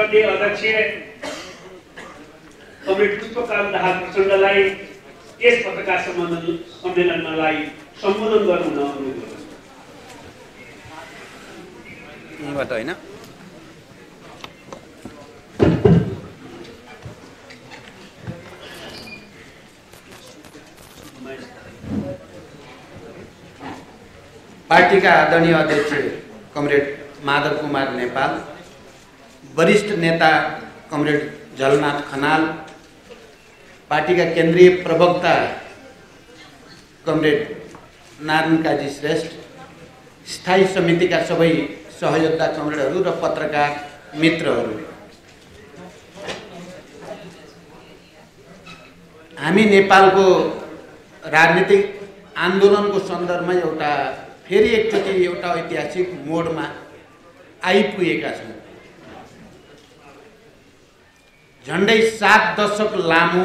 मध्ये अध्यक्ष कमरेड पुष्पकमल दाहाल प्रचण्डलाई यस पत्रकार सम्मेलनलाई सम्बोधन गर्नु अनुरोध गर्छु। यहीँबाट होइन, पार्टीका आदरणीय अध्यक्ष कमरेड माधव कुमार नेपाल, वरिष्ठ नेता कमरेड झलनाथ खनाल, पार्टीका केन्द्रीय प्रवक्ता कमरेड नारायण काजी श्रेष्ठ, स्थायी समितिका सबै सहयोद्धा कमरेडहरू र पत्रकार मित्रहरू, हामी नेपालको राजनीतिक आन्दोलनको सन्दर्भमा फेरि एकचोटि एउटा ऐतिहासिक मोडमा आइपुगेका छौँ। झन्डै 7 दशक लामो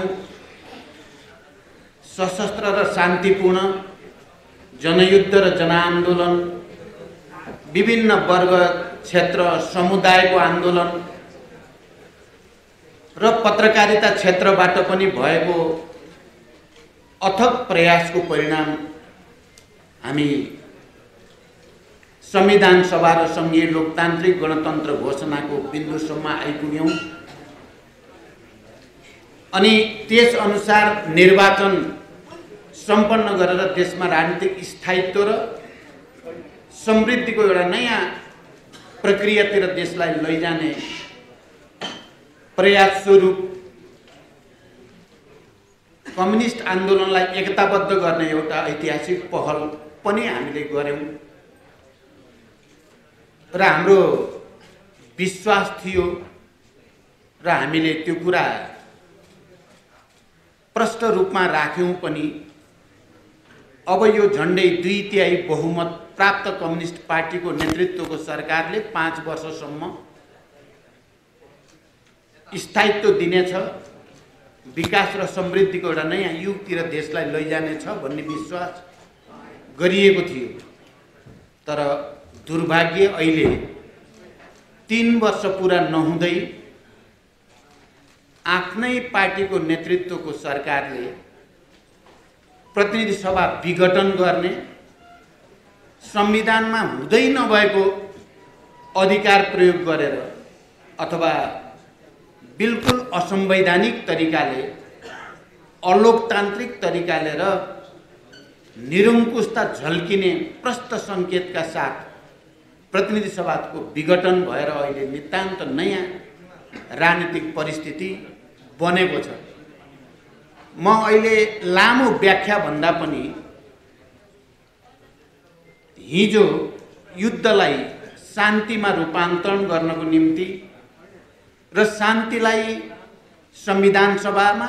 सशस्त्र र शान्तिपूर्ण जनयुद्ध र जनआन्दोलन, विभिन्न वर्ग क्षेत्र समुदायको आन्दोलन र पत्रकारिता क्षेत्रबाट पनि भएको अथक प्रयासको परिणाम हामी संविधान सभा र संघीय लोकतान्त्रिक गणतन्त्र घोषणाको बिन्दुसम्म आइपुग्यौँ अनि त्यस अनुसार निर्वाचन सम्पन्न गरेर देशमा राजनीतिक स्थायित्व र समृद्धिको एउटा नयाँ प्रक्रियातिर देशलाई लैजाने प्रयास स्वरूप कम्युनिस्ट आन्दोलनलाई एकताबद्ध गर्ने एउटा ऐतिहासिक पहल पनि हामीले गर्यौं र हाम्रो विश्वास थियो र हामीले त्यो कुरा प्रष्ट रूपमा राख्यौं पनि। अब यो झन्डै 2/3 बहुमत प्राप्त कम्युनिस्ट पार्टीको नेतृत्वको सरकारले 5 वर्षसम्म स्थायित्व दिनेछ, विकास र समृद्धिको एउटा नयाँ युगतिर देशलाई लैजानेछ भन्ने विश्वास गरिएको थियो। तर दुर्भाग्य अहिले 3 वर्ष पूरा नहुँदै आफ्नै पार्टीको नेतृत्वको सरकारले प्रतिनिधि सभा विघटन गर्ने, संविधानमा हुँदै नभएको अधिकार प्रयोग गरेर अथवा बिल्कुल असंवैधानिक तरिकाले, अलोकतान्त्रिक तरिकाले र निरङ्कुशता झल्किने प्रष्ट संकेतका साथ प्रतिनिधि सभाको विघटन भएर अहिले नितान्त नयाँ राजनीतिक परिस्थिति बनेको छ। म अहिले लामो व्याख्या भन्दा पनि हिजो युद्धलाई शान्तिमा रूपान्तरण गर्नको निम्ति र शान्तिलाई संविधान सभामा,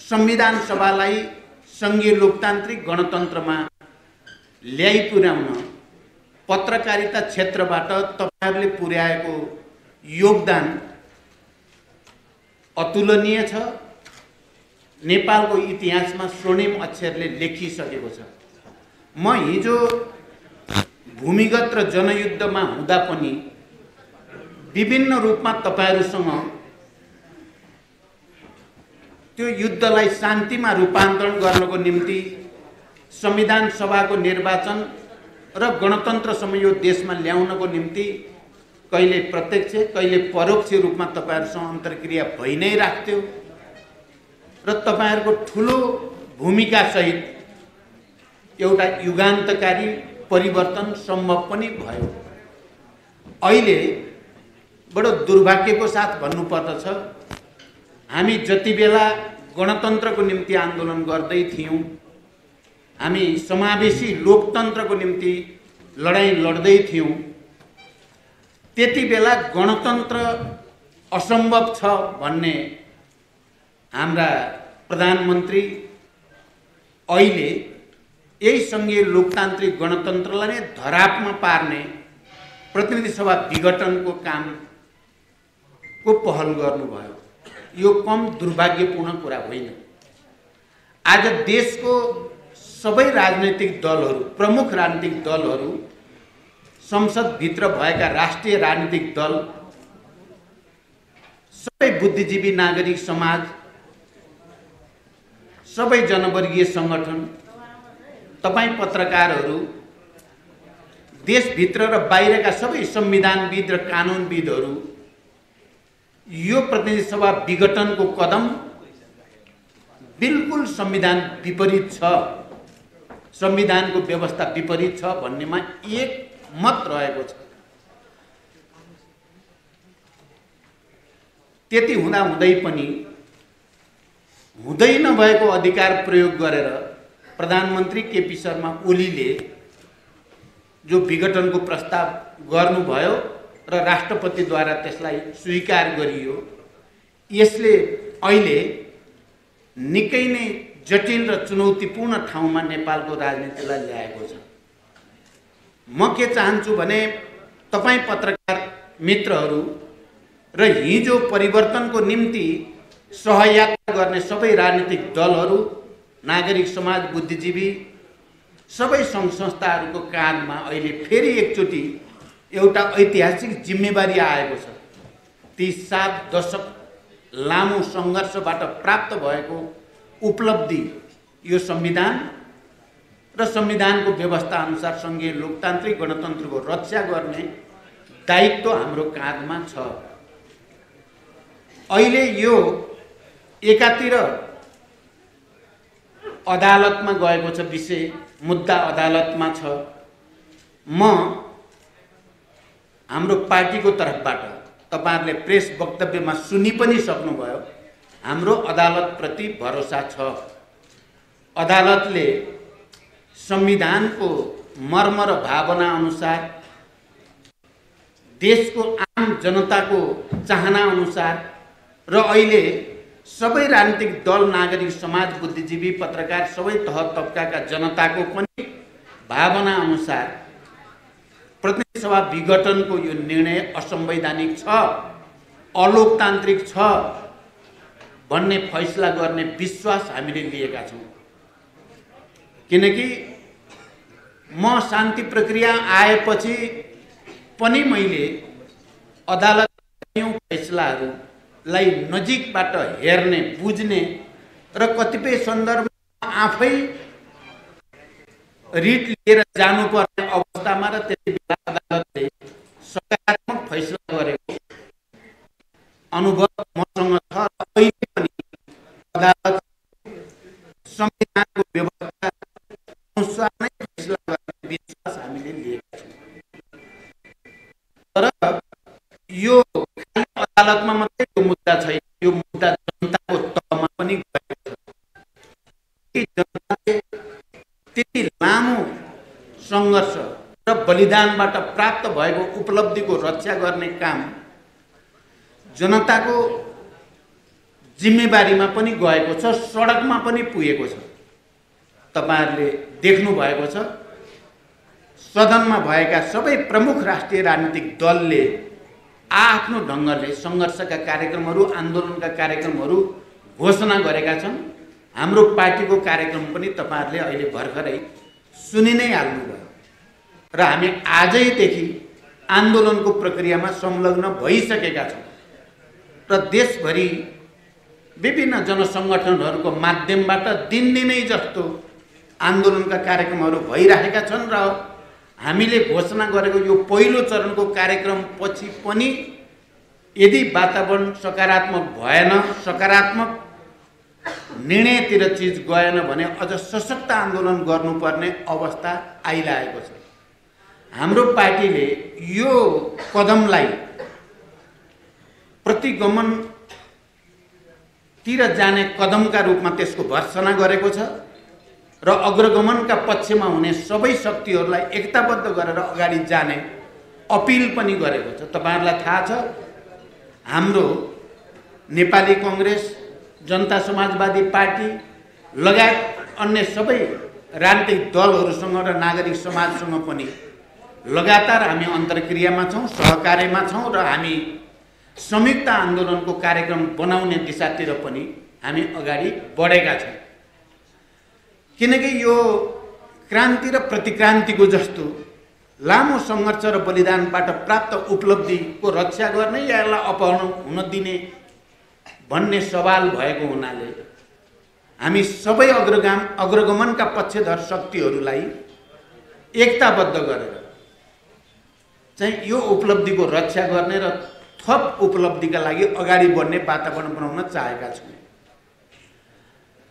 संविधान सभालाई संघीय लोकतान्त्रिक गणतन्त्रमा ल्याइ पुर्याउन पत्रकारिता क्षेत्रबाट तपाईहरुले पुर्याएको योगदान अतुलनीय छ, नेपालको इतिहासमा स्वर्णिम अक्षरले लेखिसकेको छ। म हिजो भूमिगत र जनयुद्धमा हुँदा पनि विभिन्न रूपमा तपाईहरुसँग त्यो युद्धलाई शान्तिमा रूपान्तरण गर्नको निम्ति संविधान सभाको निर्वाचन र गणतन्त्रसम्म यो देशमा ल्याउनको निम्ति कहिले प्रत्यक्ष कहिले परोक्ष रूपमा तपाईहरुसँग अन्तर्क्रिया भइ नै राख्थ्यो र तपाईहरुको ठूलो भूमिका सहित एउटा युगान्तकारी परिवर्तन सम्भव पनि भयो। अहिले बडो दुर्भाग्यको साथ भन्नुपर्दछ, हामी जति बेला गणतन्त्रको निम्ति आन्दोलन गर्दै थियौं, हामी समावेशी लोकतन्त्रको निम्ति लडाईं लड्दै थियौं, त्यति बेला गणतन्त्र असम्भव छ भन्ने हाम्रा प्रधानमन्त्री अहिले यही संघीय लोकतान्त्रिक गणतन्त्रलाई नै धरापमा पार्ने प्रतिनिधि सभा विघटनको कामको पहल गर्नुभयो। यो कम दुर्भाग्यपूर्ण कुरा होइन। आज देशको सबै राजनैतिक दलहरू, प्रमुख राजनीतिक दलहरू, संसद भित्र भएका राष्ट्रिय राजनीतिक दल सबै बुद्धिजीवी नागरिक समाज, सबै जनवर्गीय सङ्गठन, तपाईँ पत्रकारहरू, देशभित्र र बाहिरका सबै संविधानविद र कानुनविदहरू यो प्रतिनिधि सभा विघटनको कदम बिल्कुल संविधान विपरीत छ, संविधानको व्यवस्था विपरीत छ भन्नेमा एकमत रहेको छ। त्यति हुँदाहुँदै पनि हुँदै नभएको अधिकार प्रयोग गरेर प्रधानमन्त्री केपी शर्मा ओलीले जो विघटनको प्रस्ताव गर्नुभयो र राष्ट्रपतिद्वारा त्यसलाई स्वीकार गरियो, यसले अहिले निकै नै जटिल र चुनौतीपूर्ण ठाउँमा नेपालको राजनीतिलाई ल्याएको छ। म के चाहन्छु भने तपाईँ पत्रकार मित्रहरू र हिजो परिवर्तनको निम्ति सहयात्रा गर्ने सबै राजनीतिक दलहरू, नागरिक समाज, बुद्धिजीवी, सबै सङ्घ संस्थाहरूको काँधमा अहिले फेरि एकचोटि एउटा ऐतिहासिक जिम्मेवारी आएको छ। ती 7 दशक लामो सङ्घर्षबाट प्राप्त भएको उपलब्धि, यो संविधान र संविधानको व्यवस्था अनुसार सङ्घीय लोकतान्त्रिक गणतन्त्रको रक्षा गर्ने दायित्व हाम्रो काँधमा छ। अहिले यो एकातिर अदालतमा गएको छ, विषय मुद्दा अदालतमा छ। म हाम्रो पार्टीको तर्फबाट, तपाईहरुले प्रेस वक्तव्यमा सुनि पनि सक्नुभयो, हाम्रो अदालतप्रति भरोसा छ। अदालतले संविधानको मर्म र भावना अनुसार, देशको आम जनताको चाहना अनुसार र अहिले सबै राजनीतिक दल, नागरिक समाज, बुद्धिजीवी, पत्रकार, सबै तह तबकाका जनताको पनि भावना अनुसार प्रतिनिधि सभा विघटनको यो निर्णय असंवैधानिक छ, अलोकतान्त्रिक छ भन्ने फैसला गर्ने विश्वास हामीले लिएका छौँ। किनकि म शान्ति प्रक्रिया आएपछि पनि मैले अदालतको फैसलाहरूलाई नजिकबाट हेर्ने, बुझ्ने र कतिपय सन्दर्भमा आफै रिट लिएर जानुपर्ने अवस्थामा र त्यति बेला अदालतले सकारात्मक फैसला गरेको अनुभव मसँग छ। र अहिले पनि अदालत संविधानको व्यवस्था अनुसार नै फैसला गर्ने विश्वास हामीले लिएका छौँ। तर यो खाली अदालतमा मात्रै यो मुद्दा छैन, यो मुद्दा जनताको तहमा पनि गएको छ। जनताले त्यति लामो सङ्घर्ष र बलिदानबाट प्राप्त भएको उपलब्धिको रक्षा गर्ने काम जनताको जिम्मेवारीमा पनि गएको छ, सडकमा पनि पुगेको छ। तपाईहरुले देख्नु भएको छ, सदनमा भएका सबै प्रमुख राष्ट्रिय राजनीतिक दलले आफ्नो ढङ्गले सङ्घर्षका कार्यक्रमहरू, आन्दोलनका कार्यक्रमहरू घोषणा गरेका छन्। हाम्रो पार्टीको कार्यक्रम पनि तपाईहरुले अहिले भर्खरै सुनि नै हाल्नुभयो र हामी आजैदेखि आन्दोलनको प्रक्रियामा संलग्न भइसकेका छौँ र देशभरि विभिन्न जनसङ्गठनहरूको माध्यमबाट दिनदिनै जस्तो आन्दोलनका कार्यक्रमहरू भइरहेका छन् र हामीले घोषणा गरेको यो पहिलो चरणको कार्यक्रम पछि पनि यदि वातावरण सकारात्मक भएन, सकारात्मक निर्णयतिर चिज गएन भने अझ सशक्त आन्दोलन गर्नुपर्ने अवस्था आइरहेको छ। हाम्रो पार्टीले यो कदमलाई प्रतिगमनतिर जाने कदमका रूपमा त्यसको भर्त्सना गरेको छ र अग्रगमनका पक्षमा हुने सबै शक्तिहरूलाई एकताबद्ध गरेर अगाडि जाने अपिल पनि गरेको छ। तपाईहरुलाई थाहा छ, हाम्रो नेपाली कांग्रेस, जनता समाजवादी पार्टी लगायत अन्य सबै राजनीतिक दलहरूसँग र नागरिक समाजसँग पनि लगातार हामी अन्तर्क्रियामा छौँ, सहकार्यमा छौँ र हामी संयुक्त आन्दोलनको कार्यक्रम बनाउने दिशातिर पनि हामी अगाडि बढेका छौँ। किनकि यो क्रान्ति र प्रतिक्रान्तिको जस्तो लामो सङ्घर्ष र बलिदानबाट प्राप्त उपलब्धिको रक्षा गर्ने या यसलाई अपहरण हुन दिने भन्ने सवाल भएको हुनाले हामी सबै अग्रगमनका पक्षधर शक्तिहरूलाई एकताबद्ध गरेर चाहिँ यो उपलब्धिको रक्षा गर्ने र थप उपलब्धिका लागि अगाडि बढ्ने वातावरण बनाउन चाहेका छौँ।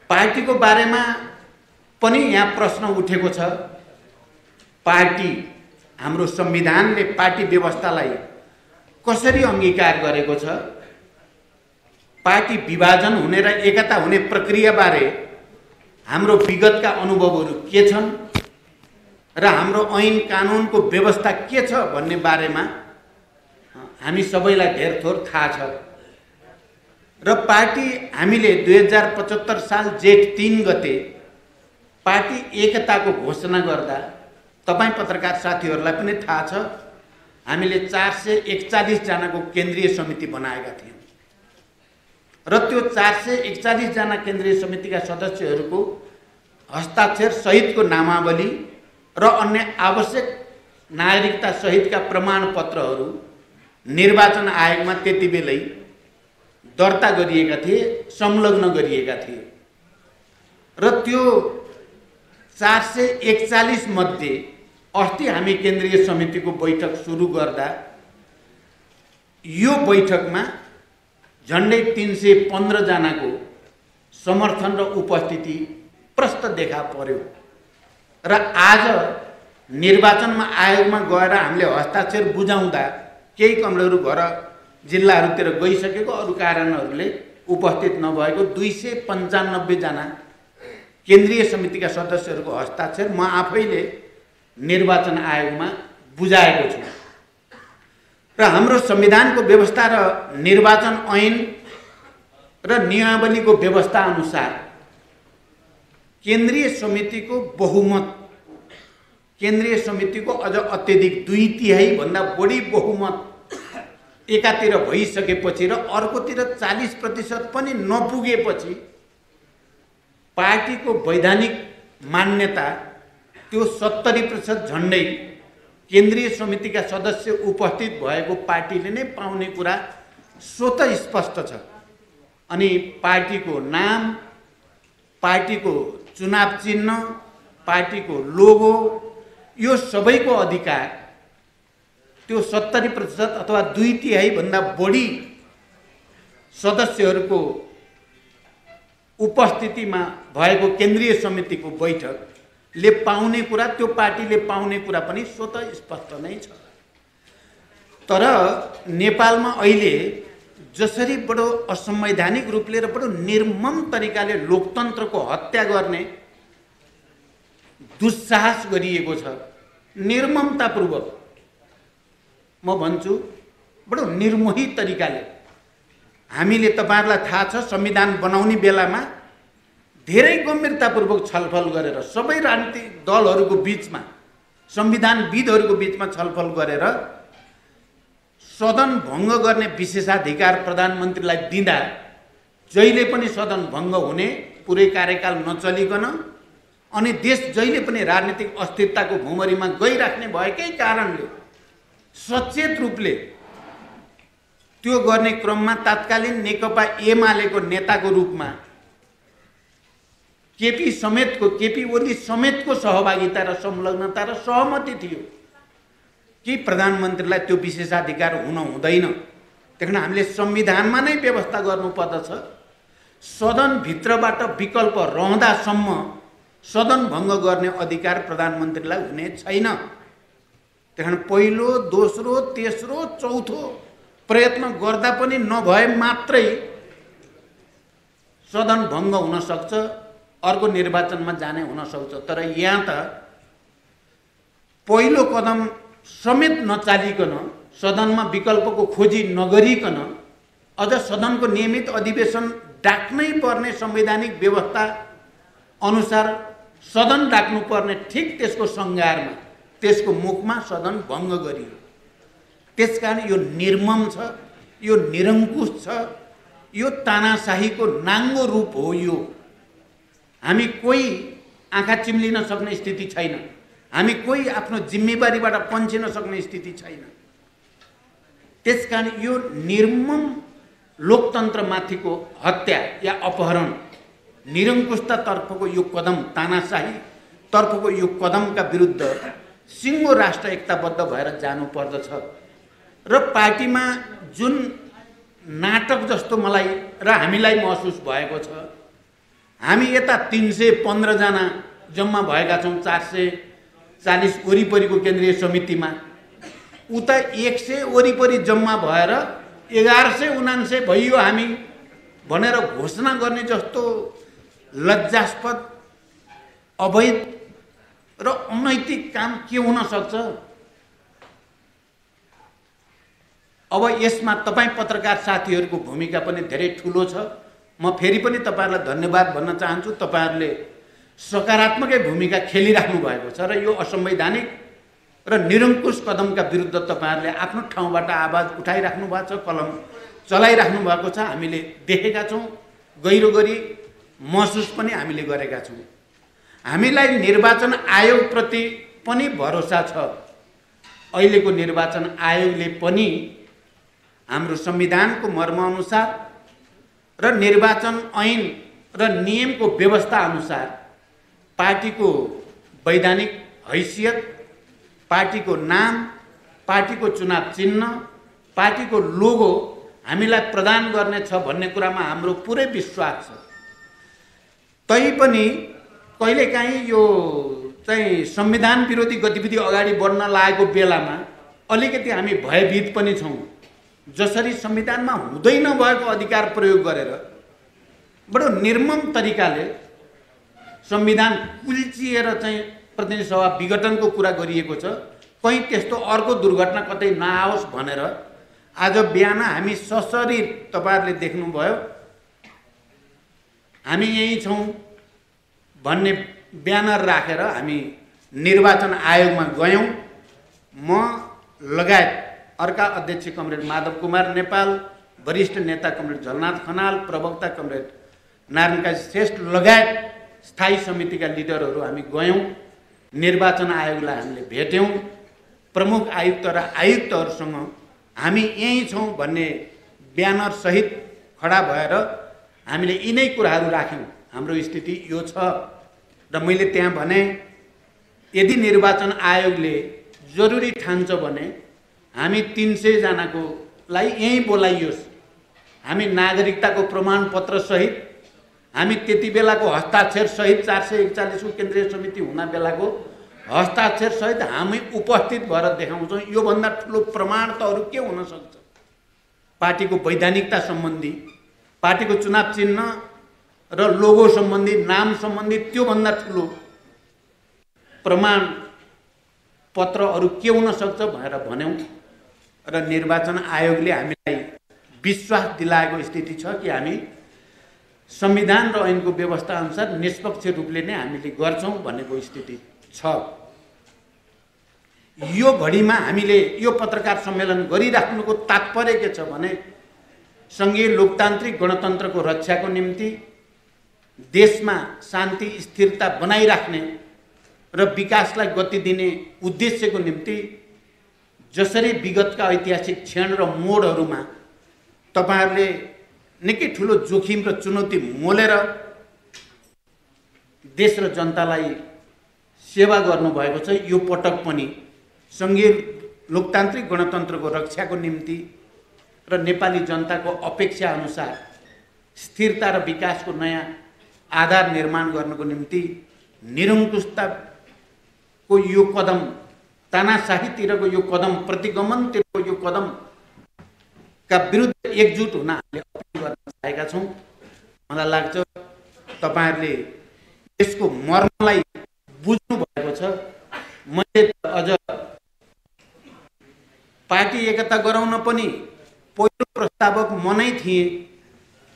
पार्टीको बारेमा पनि यहाँ प्रश्न उठेको छ। पार्टी, हाम्रो संविधानले पार्टी व्यवस्थालाई कसरी अंगीकार गरेको छ? पार्टी विभाजन हुने र एकता हुने प्रक्रियाबारे हाम्रो विगतका अनुभवहरू के छन् र हाम्रो ऐन कानुनको व्यवस्था के छ भन्ने बारेमा हामी सबैलाई धेर थोर थाहा छ। र पार्टी हामीले 2075 साल जेठ 3 गते पार्टी एकताको घोषणा गर्दा तपाईं पत्रकार साथीहरूलाई पनि थाहा छ, हामीले 441 जनाको केन्द्रीय समिति बनाएका थियौँ र त्यो 441 जना केन्द्रीय समितिका सदस्यहरूको हस्ताक्षर सहितको नामावली र अन्य आवश्यक नागरिकता सहितका प्रमाणपत्रहरू निर्वाचन आयोगमा त्यतिबेलै दर्ता गरिएका थिए, संलग्न गरिएका थिए र त्यो 441 मध्ये अस्ति हामी केन्द्रीय समितिको बैठक सुरु गर्दा यो बैठकमा झन्डै 315 जनाको समर्थन र उपस्थिति प्रष्ट देखा पर्यो र आज निर्वाचनमा आयोगमा गएर हामीले हस्ताक्षर बुझाउँदा केही कमरेहरू घर जिल्लाहरूतिर गइसकेको अरू कारणहरूले उपस्थित नभएको 295 जना केन्द्रीय समितिका सदस्यहरूको हस्ताक्षर म आफैले निर्वाचन आयोगमा बुझाएको छु र हाम्रो संविधानको व्यवस्था र निर्वाचन ऐन र नियमावलीको व्यवस्था अनुसार केन्द्रीय समितिको बहुमत, केन्द्रीय समितिको अझ अत्यधिक 2/3 भन्दा बढी बहुमत एकातिर भइसकेपछि र अर्कोतिर 40% पनि नपुगेपछि पार्टीको वैधानिक मान्यता त्यो 70% झन्डै केन्द्रीय समितिका सदस्य उपस्थित भएको पार्टीले नै पाउने कुरा स्वतः स्पष्ट छ। अनि पार्टीको नाम, पार्टीको चुनाव चिन्ह, पार्टीको लोगो, यो सबैको अधिकार त्यो 70% अथवा 2/3 भन्दा बढी सदस्यहरूको उपस्थितिमा भएको केन्द्रीय समितिको बैठकले पाउने कुरा, त्यो पार्टीले पाउने कुरा पनि स्वतः स्पष्ट नै छ। तर नेपालमा अहिले जसरी बडो असंवैधानिक रूपले र बडो निर्मम तरिकाले लोकतन्त्रको हत्या गर्ने दुस्साहस गरिएको छ, निर्ममतापूर्वक, म भन्छु बडो निर्मोही तरिकाले। हामीले, तपाईहरुलाई थाहा छ, संविधान बनाउने बेलामा धेरै गम्भीरतापूर्वक छलफल गरेर सबै राजनीतिक दलहरूको बीचमा, संविधानविदहरूको बीचमा छलफल गरेर सदन भङ्ग गर्ने विशेषाधिकार प्रधानमन्त्रीलाई दिँदा जहिले पनि सदन भङ्ग हुने, पुरै कार्यकाल नचलिकन अनि देश जहिले पनि राजनीतिक अस्थिरताको भुमरीमा गइराख्ने भएकै कारणले सचेत रूपले त्यो गर्ने क्रममा तत्कालीन नेकपा एमालेको नेताको रूपमा केपी ओली समेतको सहभागिता र संलग्नता र सहमति थियो कि प्रधानमन्त्रीलाई त्यो विशेषाधिकार हुन हुँदैन। त्यसकारण हामीले संविधानमा नै व्यवस्था गर्नुपर्दछ, सदनभित्रबाट विकल्प रहँदासम्म सदन भङ्ग गर्ने अधिकार प्रधानमन्त्रीलाई हुने छैन। त्यसकारण पहिलो, दोस्रो, तेस्रो, चौथो प्रयत्न गर्दा पनि नभए मात्रै सदन भङ्ग हुन सक्छ, अर्को निर्वाचनमा जाने हुन सक्छ। तर यहाँ त पहिलो कदम समेत नचालिकन, सदनमा विकल्पको खोजी नगरिकन अझ सदनको नियमित अधिवेशन डाक्नै पर्ने संवैधानिक व्यवस्था अनुसार सदन डाक्नुपर्ने ठिक त्यसको सङ्घारमा, त्यसको मुखमा सदन भङ्ग गरियो। त्यसकारण यो निर्मम छ, यो निरङ्कुश छ, यो तानाशाहीको नाङ्गो रूप हो। यो हामी कोही आँखा चिम्लिन सक्ने स्थिति छैन, हामी कोही आफ्नो जिम्मेवारीबाट पन्छिन सक्ने स्थिति छैन। त्यसकारण यो निर्मम लोकतन्त्रमाथिको हत्या या अपहरण, निरङ्कुशतातर्फको यो कदम, तानाशाही तर्फको यो कदमका विरुद्ध सिङ्गो राष्ट्र एकताबद्ध भएर जानु पर्दछ। र पार्टीमा जुन नाटक जस्तो मलाई र हामीलाई महसुस भएको छ, हामी यता 315 जना जम्मा भएका छौँ 440 वरिपरिको केन्द्रीय समितिमा, उता 100 वरिपरि जम्मा भएर 1199 भइयो हामी भनेर घोषणा गर्ने जस्तो लज्जास्पद, अवैध र अनैतिक काम के हुन सक्छ? अब यसमा तपाईँ पत्रकार साथीहरूको भूमिका पनि धेरै ठुलो छ। म फेरि पनि तपाईहरुलाई धन्यवाद भन्न चाहन्छु। तपाईहरुले सकारात्मकै भूमिका खेलिराख्नु भएको छ र यो असंवैधानिक र निरङ्कुश कदमका विरुद्ध तपाईहरुले आफ्नो ठाउँबाट आवाज उठाइराख्नु भएको छ, कलम चलाइराख्नु भएको छ। हामीले देखेका छौं, गहिरो गरी महसुस पनि हामीले गरेका छौं। हामीलाई निर्वाचन आयोगप्रति पनि भरोसा छ। अहिलेको निर्वाचन आयोगले पनि हाम्रो संविधानको मर्मअनुसार र निर्वाचन ऐन र नियमको व्यवस्था अनुसार पार्टीको वैधानिक हैसियत, पार्टीको नाम, पार्टीको चुनाव चिन्ह, पार्टीको लोगो हामीलाई प्रदान गर्नेछ भन्ने कुरामा हाम्रो पुरै विश्वास छ। तैपनि कहिलेकाहीँ यो चाहिँ संविधान विरोधी गतिविधि अगाडि बढ्न लागेको बेलामा अलिकति हामी भयभीत पनि छौं। जसरी संविधानमा हुँदै नभएको अधिकार प्रयोग गरेर बडो निर्मम तरिकाले संविधान कुल्चिएर चाहिँ प्रतिनिधि सभा विघटनको कुरा गरिएको छ, कहीं त्यस्तो अर्को दुर्घटना कतै नआओस् भनेर आज बिहान हामी सशरीर तपाईहरुले देख्नुभयो हामी यही छौं भन्ने ब्यानर राखेर हामी निर्वाचन आयोगमा गयौं। म लगायत अर्का अध्यक्ष कमरेड माधव कुमार नेपाल, वरिष्ठ नेता कमरेड झलनाथ खनाल, प्रवक्ता कमरेड नारायण काजी श्रेष्ठ लगायत स्थायी समितिका लिडरहरू हामी गयौं। निर्वाचन आयोगलाई हामीले भेट्यौं। प्रमुख आयुक्त र आयुक्तहरूसँग हामी यही छौं भन्ने ब्यानर सहित खडा भएर हामीले यिनै कुराहरू राख्यौं। हाम्रो स्थिति यो छ र मैले त्यहाँ भने यदि निर्वाचन आयोगले जरुरी ठान्छ भने हामी 300 जनाको लाई यही बोलाइयोस्। हामी नागरिकताको प्रमाणपत्र सहित, हामी त्यति बेलाको हस्ताक्षर सहित 441 को केन्द्रीय समिति हुन बेलाको हस्ताक्षर सहित हामी उपस्थित भएर देखाउँछौं। यो भन्दा ठूलो प्रमाण त अरु के हुन सक्छ? पार्टीको वैधानिकता सम्बन्धी, पार्टीको चुनाव चिन्ह र लोगो सम्बन्धी, नाम सम्बन्धी त्यो भन्दा ठूलो प्रमाण पत्र अरु के हुन सक्छ भनेर भन्यौं। र निर्वाचन आयोगले हामीलाई विश्वास दिलाएको स्थिति छ कि हामी संविधान र ऐनको व्यवस्था अनुसार निष्पक्ष रूपले नै हामीले गर्छौं भनेको स्थिति छ। यो घडीमा हामीले यो पत्रकार सम्मेलन गरिराख्नुको तात्पर्य के छ भने संघीय लोकतान्त्रिक गणतन्त्रको रक्षाको निम्ति, देशमा शान्ति स्थिरता बनाइराख्ने र विकासलाई गति दिने उद्देश्यको निम्ति जसरी विगतका ऐतिहासिक क्षण र मोडहरूमा तपाईहरुले निकै ठूलो जोखिम र चुनौती मोलेर देश र जनतालाई सेवा गर्नुभएको छ, यो पटक पनि संघीय लोकतान्त्रिक गणतन्त्रको रक्षाको निम्ति र नेपाली जनताको अपेक्षा अनुसार स्थिरता र विकासको नयाँ आधार निर्माण गर्नको निम्ति निरङ्कुशताको यो कदम, तानाशाहीतिरको यो कदम, प्रतिगमनतिरको यो कदम का विरुद्ध एकजुट हुन हामीले अपिल गर्न चाहेका छौं। मलाई लाग्छ तपाईहरुले यसको मर्मलाई बुझ्नु भएको छ। मैले अझ पार्टी एकता गराउन पनि पहिलो प्रस्तावक म नै थिएँ।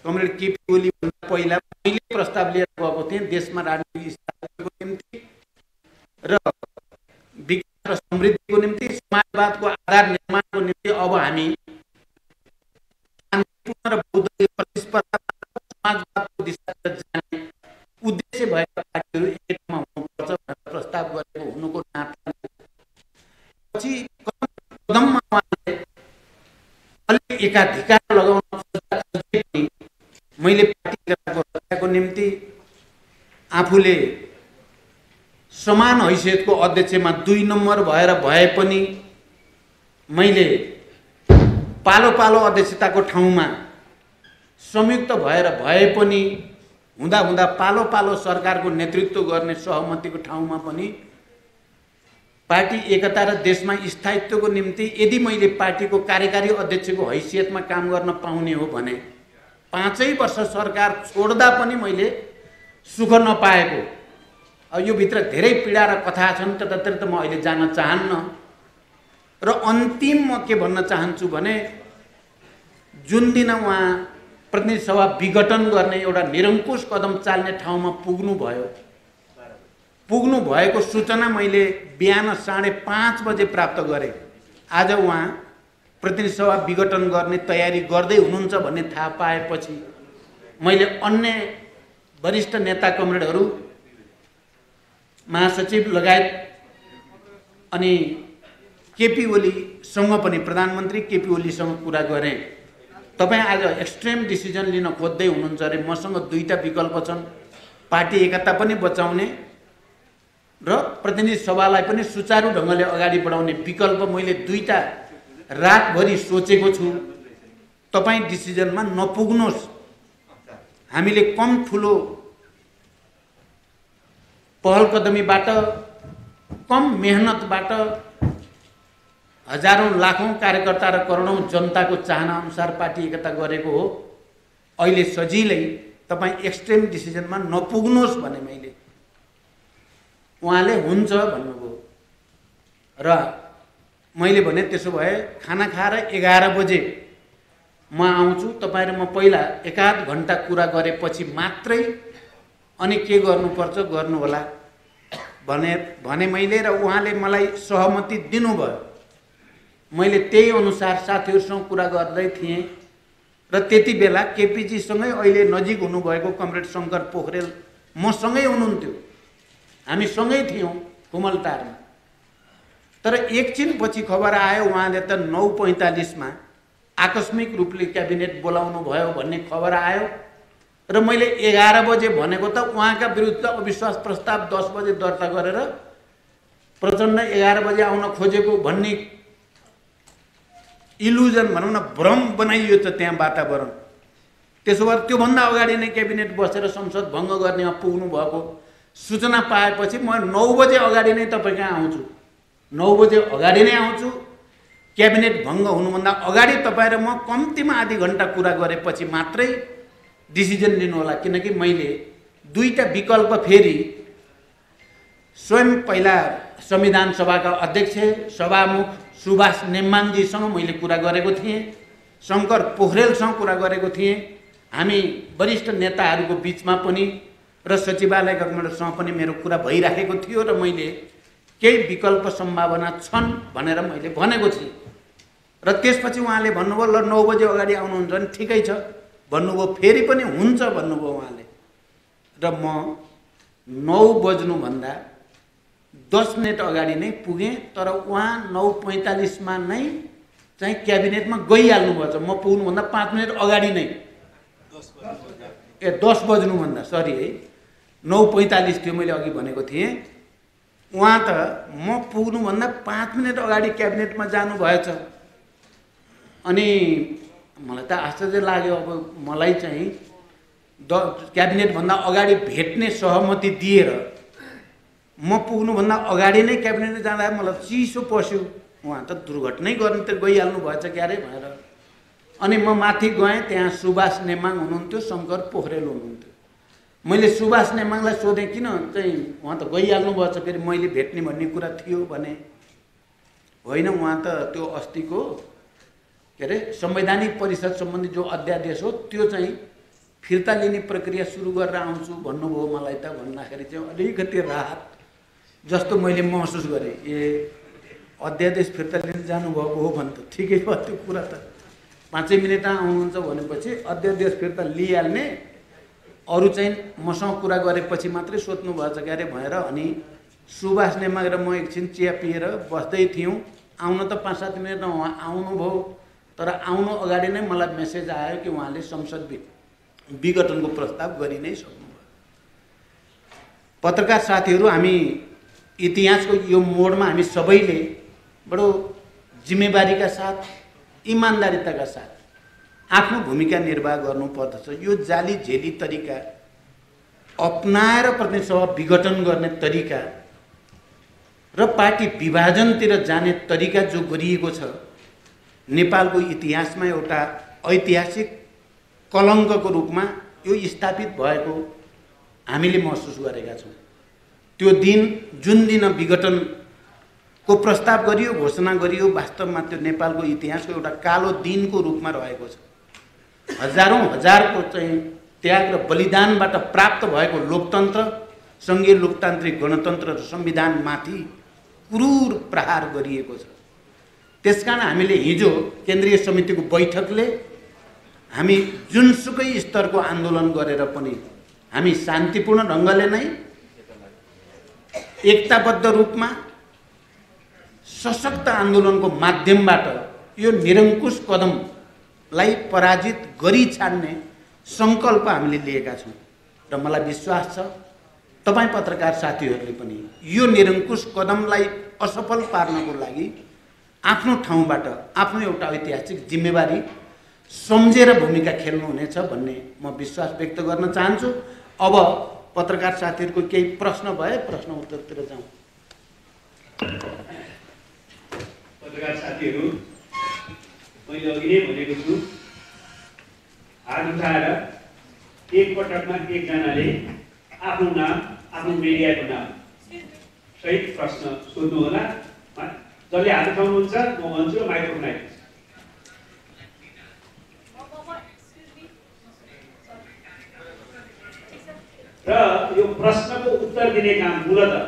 कमरेड केपी ओली भन्दा पहिला मैले प्रस्ताव लिएर गएको थिएँ देशमा राजनीतिक स्थापनाको निम्ति र विकास र समृद्धिको निम्ति, समाजवादको आधार निर्माणको निम्ति। अब हामी शान्तिपूर्ण र बहुदलीय प्रतिस्पर्धा समाजवादको दिशातर्फ जाने उद्देश्य भएका पार्टीहरू एकतामा हुनुपर्छ भनेर प्रस्ताव गरेको हुनुको नाताले पछि कदममा उहाँले अलिक एकाधिकार लगाउन खोज्दा मैले पार्टी एकताको रक्षाको निम्ति आफूले समान हैसियतको अध्यक्षमा 2 नम्बर भए पनि मैले पालो पालो अध्यक्षताको ठाउँमा संयुक्त भए पनि हुँदा पालो पालो सरकारको नेतृत्व गर्ने सहमतिको ठाउँमा पनि पार्टी एकता र देशमा स्थायित्वको निम्ति यदि मैले पार्टीको कार्यकारी अध्यक्षको हैसियतमा काम गर्न पाउने हो भने 5 वर्ष सरकार छोड्दा पनि मैले सुख नपाएको, यो भित्र धेरै पीडा र कथा छन्, त्यतातिर त म अहिले जान चाहन्न। र अन्तिम म के भन्न चाहन्छु भने जुन दिन उहाँ प्रतिनिधि सभा विघटन गर्ने एउटा निरङ्कुश कदम चाल्ने ठाउँमा पुग्नु भएको सूचना मैले बिहान 5:30 बजे प्राप्त गरेँ। आज उहाँ प्रतिनिधि सभा विघटन गर्ने तयारी गर्दै हुनुहुन्छ भन्ने थाहा पाएपछि मैले अन्य वरिष्ठ नेता कमरेडहरू, महासचिव लगायत अनि केपी ओलीसँग पनि, प्रधानमन्त्री केपी ओलीसँग कुरा गरेँ। तपाईँ आज एक्सट्रिम डिसिजन लिन खोज्दै हुनुहुन्छ अरे, मसँग 2टा विकल्प छन्, पार्टी एकता पनि बचाउने र प्रतिनिधि सभालाई पनि सुचारू ढङ्गले अगाडि बढाउने विकल्प मैले 2टा रातभरि सोचेको छु। तपाईँ डिसिजनमा नपुग्नुहोस्, हामीले कम ठुलो पहल कदमीबाट, कम मेहनतबाट हजारौं लाखौं कार्यकर्ता र करोडौं जनताको चाहना अनुसार पार्टी एकता गरेको हो। अहिले सजिलै तपाईँ एक्सट्रिम डिसिजनमा नपुग्नुहोस् भने उहाँले हुन्छ भन्नुभयो र मैले भने त्यसो भए खाना खाएर 11 बजे म आउँछु, तपाईँ र म पहिला 1-8 घण्टा कुरा गरेपछि मात्रै अनि के गर्नुपर्छ गर्नुहोला भने मैले, र उहाँले मलाई सहमति दिनुभयो। मैले त्यही अनुसार साथीहरूसँग कुरा गर्दै थिएँ र त्यति बेला केपीजीसँगै अहिले नजिक हुनुभएको कमरेड शङ्कर पोखरेल मसँगै हुनुहुन्थ्यो, हामी सँगै थियौँ कुमलटारमा। तर एकछिनपछि खबर आयो उहाँले त 9:45 मा आकस्मिक रूपले क्याबिनेट बोलाउनु भयो भन्ने खबर आयो र मैले 11 बजे भनेको त उहाँका विरुद्ध अविश्वास प्रस्ताव 10 बजे दर्ता गरेर प्रचण्ड 11 बजे आउन खोजेको भन्ने इल्युजन भनौँ न, भ्रम बनाइयो त त्यहाँ वातावरण। त्यसो भए त्योभन्दा अगाडि नै क्याबिनेट बसेर संसद भङ्ग गर्नेमा पुग्नु भएको सूचना पाएपछि म 9 बजे अगाडि नै तपाईँ कहाँ आउँछु, 9 बजे अगाडि नै आउँछु। क्याबिनेट भङ्ग हुनुभन्दा अगाडि तपाईँ र म कम्तीमा आधी घण्टा कुरा गरेपछि मात्रै डिसिजन लिनु होला, किनकि मैले 2टा विकल्प फेरि स्वयं पहिला संविधान सभाका अध्यक्ष सभामुख सुभाष नेम्माङजीसँग मैले कुरा गरेको थिएँ, शङ्कर पोखरेलसँग कुरा गरेको थिएँ, हामी वरिष्ठ नेताहरूको बिचमा पनि र सचिवालयका कमरेडसँग पनि मेरो कुरा भइराखेको थियो र मैले केही विकल्प सम्भावना छन् भनेर मैले भनेको थिएँ। र त्यसपछि उहाँले भन्नुभयो ल 9 बजे अगाडि आउनुहुन्छ भने ठिकै छ भन्नुभयो, फेरि पनि हुन्छ भन्नुभयो उहाँले। र म 9 बज्नुभन्दा 10 मिनट अगाडि नै पुगेँ, तर उहाँ 9:45 मा नै चाहिँ क्याबिनेटमा गइहाल्नु भएछ। म पुग्नुभन्दा 5 मिनट अगाडि नै, 10 बज्नुभन्दा सरी है, 9:45 थियो मैले अघि भनेको थिएँ। उहाँ त म पुग्नुभन्दा 5 मिनट अगाडि क्याबिनेटमा जानुभएछ। अनि मलाई त आश्चर्य लाग्यो। अब मलाई चाहिँ क्याबिनेटभन्दा अगाडि भेट्ने सहमति दिएर म पुग्नुभन्दा अगाडि नै क्याबिनेटमा जाँदा मलाई चिसो पस्यो। उहाँ त दुर्घटनै गर्न त गइहाल्नु भएछ क्यारे भनेर। अनि म माथि गएँ, त्यहाँ सुभाष नेमाङ हुनुहुन्थ्यो, शङ्कर पोखरेल हुनुहुन्थ्यो। मैले सुभाष नेमाङलाई सोधेँ किन चाहिँ उहाँ त गइहाल्नु भएछ, फेरि मैले भेट्ने भन्ने कुरा थियो भने होइन, उहाँ त त्यो अस्तिको के अरे संवैधानिक परिषद सम्बन्धी जो अध्यादेश हो त्यो चाहिँ फिर्ता लिने प्रक्रिया सुरु गरेर आउँछु भन्नुभयो। मलाई त भन्दाखेरि चाहिँ अलिकति राहत जस्तो मैले महसुस गरेँ। अध्यादेश फिर्ता लिन जानुभएको हो भने त ठिकै भयो, त्यो कुरा त 5 मिनटमा आउनुहुन्छ भनेपछि अध्यादेश फिर्ता लिइहाल्ने, अरू चाहिँ मसँग कुरा गरेपछि मात्रै सोध्नु भएछ क्यारे भनेर। अनि सुभाष नेमाङ र म एकछिन चिया पिएर बस्दै थियौँ। आउन त 5-7 मिनटमा उहाँ आउनुभयो, तर आउनु अगाडि नै मलाई मेसेज आयो कि उहाँले संसद विघटनको प्रस्ताव गरि नै सक्नुभयो। पत्रकार साथीहरू, हामी इतिहासको यो मोडमा हामी सबैले बडो जिम्मेवारीका साथ, इमान्दारिताका साथ आफ्नो भूमिका निर्वाह गर्नुपर्दछ। यो जाली झेली तरिका अपनाएर प्रतिनिधि सभा विघटन गर्ने तरिका र पार्टी विभाजनतिर जाने तरिका जो गरिएको छ, नेपालको इतिहासमा एउटा ऐतिहासिक कलङ्कको रूपमा यो स्थापित भएको हामीले महसुस गरेका छौँ। त्यो दिन, जुन दिन विघटनको प्रस्ताव गरियो, घोषणा गरियो, वास्तवमा त्यो नेपालको इतिहासको एउटा कालो दिनको रूपमा रहेको छ। हजारौँ हजारको चाहिँ त्याग र बलिदानबाट प्राप्त भएको लोकतन्त्र, सङ्घीय लोकतान्त्रिक गणतन्त्र र संविधानमाथि क्रूर प्रहार गरिएको छ। त्यसकारण हामीले हिजो केन्द्रीय समितिको बैठकले हामी जुनसुकै स्तरको आन्दोलन गरेर पनि हामी शान्तिपूर्ण ढङ्गले नै एकताबद्ध रूपमा सशक्त आन्दोलनको माध्यमबाट यो निरङ्कुश कदमलाई पराजित गरी छाड्ने सङ्कल्प हामीले लिएका छौँ र मलाई विश्वास छ तपाईँ पत्रकार साथीहरूले पनि यो निरङ्कुश कदमलाई असफल पार्नको लागि आफ्नो ठाउँबाट आफ्नो एउटा ऐतिहासिक जिम्मेवारी सम्झेर भूमिका खेल्नुहुनेछ भन्ने म विश्वास व्यक्त गर्न चाहन्छु। अब पत्रकार साथीहरूको केही प्रश्न भए प्रश्न उत्तरतिर जाउँ। पत्रकार साथीहरू, मैले अघि नै भनेको छु, हात उठाएर एकपटकमा एकजनाले आफ्नो नाम, आफ्नो मिडियाको नाम सहित प्रश्न सोध्नुहोला। जसले हात उठाउनुहुन्छ म भन्छु माइक्रोफोन आइपुग्छ। र यो प्रश्नको उत्तर दिने काम मूलतः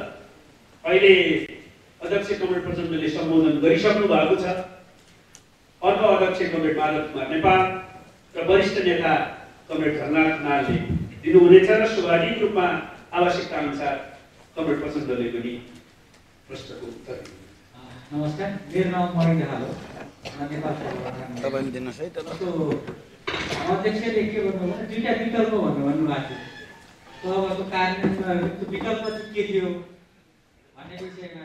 अहिले अध्यक्ष कमरेड प्रचण्डले सम्बोधन गरिसक्नु भएको छ। अर्को अध्यक्ष कमरेड माधव कुमार नेपाल र वरिष्ठ नेता कमरेड धनराज खनालले दिनुहुनेछ र स्वाभाविक रूपमा आवश्यकता अनुसार कमरेड प्रचण्डले पनि प्रश्नको उत्तर दिनुहुन्छ। नमस्कार, मेरो नाम मरिन हाल हो। नेपाल तपाईले दिनुहोस् है। अध्यक्षले के भन्नुभयो, दुईटा विकल्प भन्नुभएको थियो। तबको कार्यान्वयनमा विकल्प चाहिँ के थियो भन्ने विषयमा